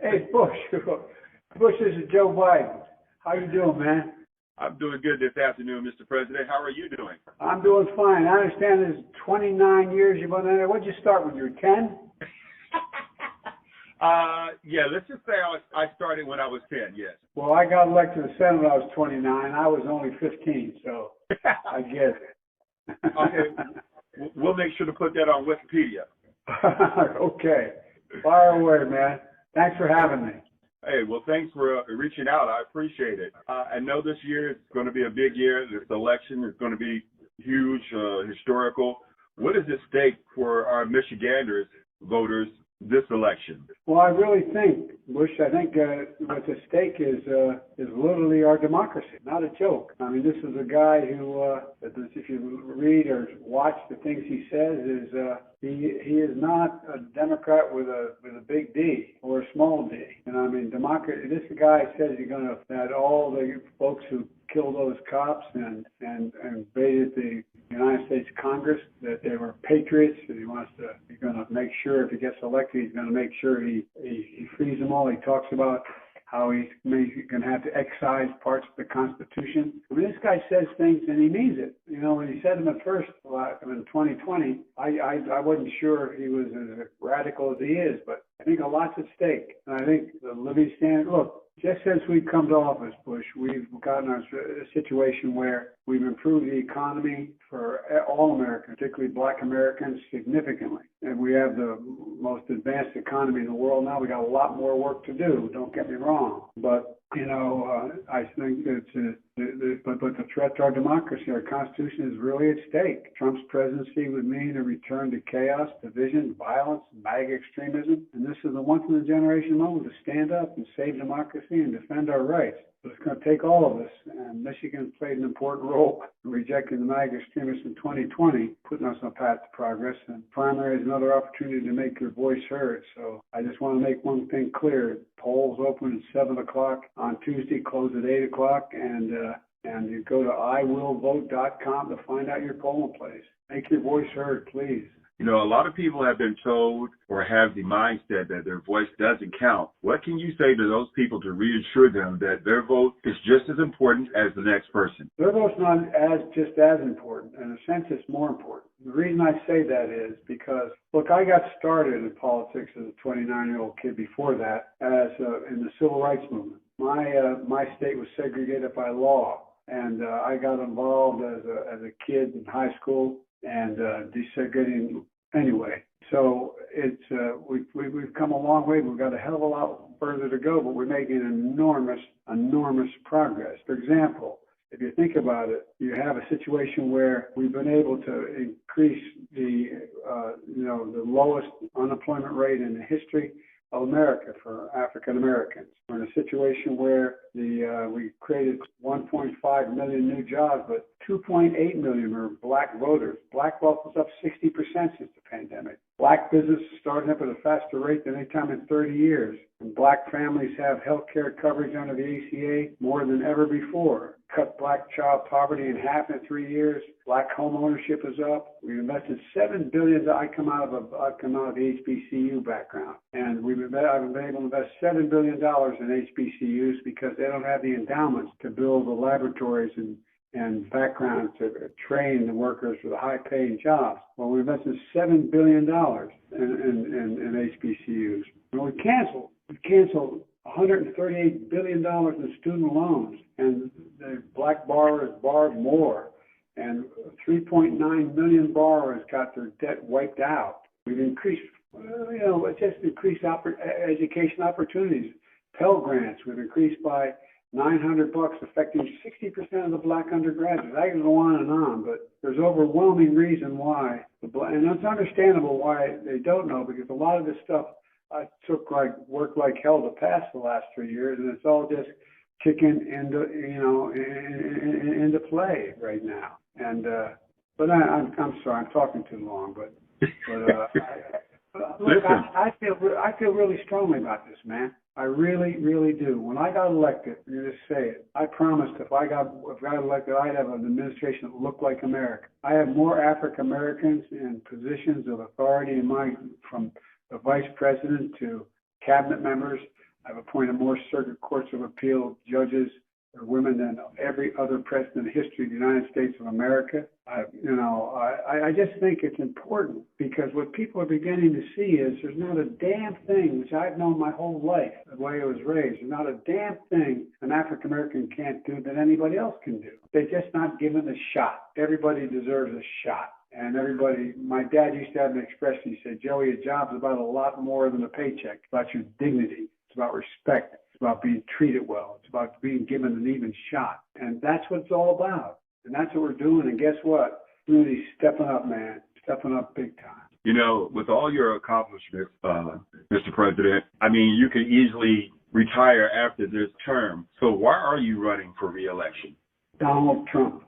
Hey, Bush. Bush, this is Joe Biden. How you doing, man? I'm doing good this afternoon, Mr. President. How are you doing? I'm doing fine. I understand there's 29 years you've been there. What'd you start when you were 10? Yeah, let's just say I started when I was 10, yes. Well, I got elected to the Senate when I was 29. I was only 15, so I get it. Okay, we'll make sure to put that on Wikipedia. Okay. Fire away, man. Thanks for having me. Hey, well, thanks for reaching out. I appreciate it. I know this year is going to be a big year. This election is going to be huge, historical. What is at stake for our Michiganders voters this election? Well, I really think, Bush, what's at stake is literally our democracy, not a joke. I mean, this is a guy who, if you read or watch the things he says, he is not a Democrat with a big D or a small d. And I mean, democracy. This guy says that all the folks who killed those cops and invaded the United States Congress, that they were patriots, and he's going to make sure if he gets elected, he's going to make sure he frees them all. He talks about how he's going to have to excise parts of the Constitution. I mean, this guy says things and he means it. You know, when he said them at first, in 2020, I wasn't sure he was as radical as he is, but I think a lot's at stake. And I think the living standard, look, just since we've come to office, Bush, we've gotten a situation where we've improved the economy for all Americans, particularly Black Americans, significantly. And we have the most advanced economy in the world now. We got a lot more work to do, don't get me wrong. But, I think but the threat to our democracy, our Constitution, is really at stake. Trump's presidency would mean a return to chaos, division, violence, MAGA extremism. And this is a once-in-a-generation moment to stand up and save democracy and defend our rights. But it's going to take all of us, and Michigan played an important role in rejecting the MAGA extremists in 2020, putting us on a path to progress. And primary is another opportunity to make your voice heard. So I just want to make one thing clear. Polls open at 7 o'clock on Tuesday, close at 8 o'clock, and you go to iwillvote.com to find out your polling place. Make your voice heard, please. You know, a lot of people have been told or have the mindset that their voice doesn't count. What can you say to those people to reassure them that their vote is just as important as the next person? Their vote's not just as important. In a sense, it's more important. The reason I say that is because, look, I got started in politics as a 29-year-old kid before that in the civil rights movement. My state was segregated by law, and I got involved as a kid in high school and desegregating anyway. So it's we've come a long way. We've got a hell of a lot further to go, but we're making enormous progress. For example, if you think about it, you have a situation where we've been able to increase the lowest unemployment rate in the history of America for African Americans. We're in a situation where we created 1.5 million new jobs, but 2.8 million are Black voters. Black wealth is up 60% since the pandemic. Black businesses starting up at a faster rate than any time in 30 years. And Black families have health care coverage under the ACA more than ever before. Cut Black child poverty in half in 3 years. Black home ownership is up. We've invested $7 billion. I come out of the HBCU background, and I've been able to invest $7 billion in HBCUs because they don't have the endowments to build the laboratories and background to train the workers for the high-paying jobs. Well, we invested $7 billion in HBCUs. And we canceled $138 billion in student loans, and the Black borrowers borrowed more, and 3.9 million borrowers got their debt wiped out. We've increased, education opportunities. Pell Grants we've increased by $900, affecting 60% of the Black undergraduates. I can go on, but there's overwhelming reason why, and it's understandable why they don't know, because a lot of this stuff I worked like hell to pass the last 3 years, and it's all just kicking into play right now. And but I'm sorry, I'm talking too long, but look, I feel really strongly about this, man. I really, really do. When I got elected, you just say it, I promised if I got elected, I'd have an administration that looked like America. I have more African Americans in positions of authority from the vice president to cabinet members I've appointed more circuit courts of appeal judges or women than every other president in the history of the United States of America. I just think it's important because what people are beginning to see is there's not a damn thing, which I've known my whole life, the way I was raised, there's not a damn thing an African American can't do that anybody else can do. They're just not given a shot. Everybody deserves a shot. And everybody, my dad used to have an expression, he said, Joey, a job's about a lot more than a paycheck. It's about your dignity. It's about respect. It's about being treated well. It's about being given an even shot. And that's what it's all about. And that's what we're doing. And guess what? Really stepping up, man. Stepping up big time. You know, with all your accomplishments, Mr. President, I mean, you could easily retire after this term. So why are you running for re-election? Donald Trump.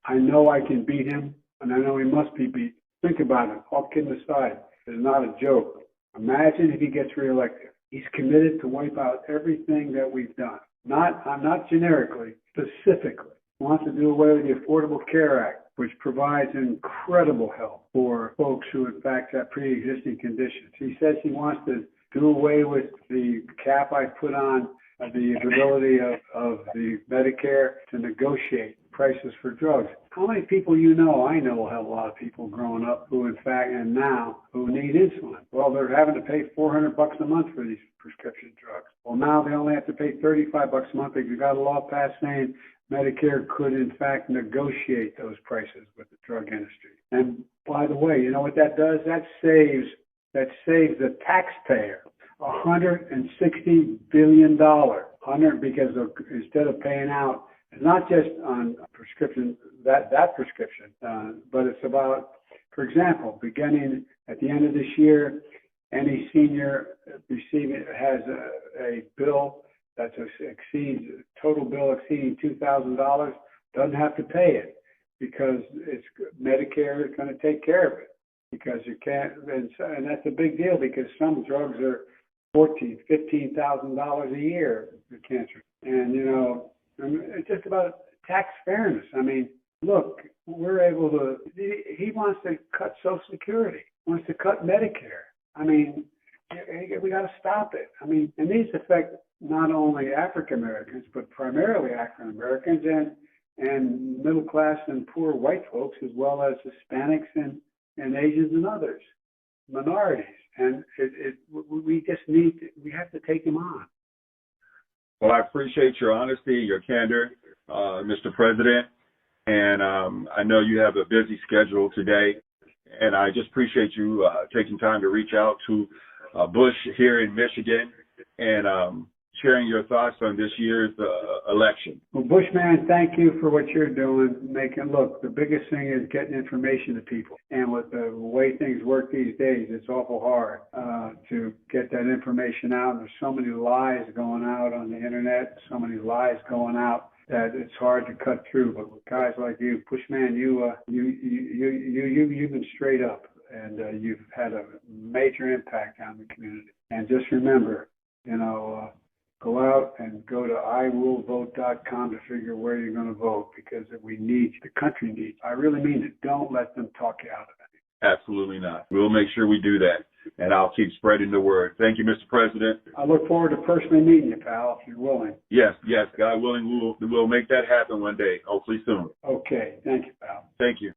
I know I can beat him, and I know he must be beat. Think about it. All kidding aside, it's not a joke. Imagine if he gets reelected. He's committed to wipe out everything that we've done. I'm not generically, specifically. He wants to do away with the Affordable Care Act, which provides incredible help for folks who, in fact, have pre-existing conditions. He says he wants to do away with the cap I put on the ability of the Medicare to negotiate prices for drugs. How many people I know have a lot of people growing up who, in fact, and now, who need insulin. Well, they're having to pay $400 a month for these prescription drugs. Well, now they only have to pay $35 a month because you got a law passed saying Medicare could, in fact, negotiate those prices with the drug industry. And by the way, you know what that does? That saves the taxpayer $160 billion. Because instead of paying out, it's not just on prescription, that prescription, but it's about, for example, beginning at the end of this year, any senior has a bill that total bill exceeding $2,000 doesn't have to pay it because Medicare is going to take care of it because you can't, and that's a big deal because some drugs are $15,000 a year for cancer. And, it's just about tax fairness. I mean, look, he wants to cut Social Security, wants to cut Medicare. I mean, we got to stop it. I mean, and these affect not only African Americans, but primarily African Americans and middle class and poor white folks, as well as Hispanics and Asians and others, minorities. And we have to take them on. Well, I appreciate your honesty, your candor, Mr. President. And I know you have a busy schedule today. And I just appreciate you taking time to reach out to Bush here in Michigan and sharing your thoughts on this year's election. Well, Bushman, thank you for what you're doing. Look, the biggest thing is getting information to people. And with the way things work these days, it's awful hard to get that information out. And there's so many lies going out on the internet, so many lies going out that it's hard to cut through. But with guys like you, Bushman, you've been straight up, and you've had a major impact on the community. And just remember, go out and go to iwillvote.com to figure where you're going to vote because the country needs. I really mean it. Don't let them talk you out of it. Absolutely not. We'll make sure we do that, and I'll keep spreading the word. Thank you, Mr. President. I look forward to personally meeting you, pal, if you're willing. Yes, God willing, we'll make that happen one day, hopefully soon. Okay. Thank you, pal. Thank you.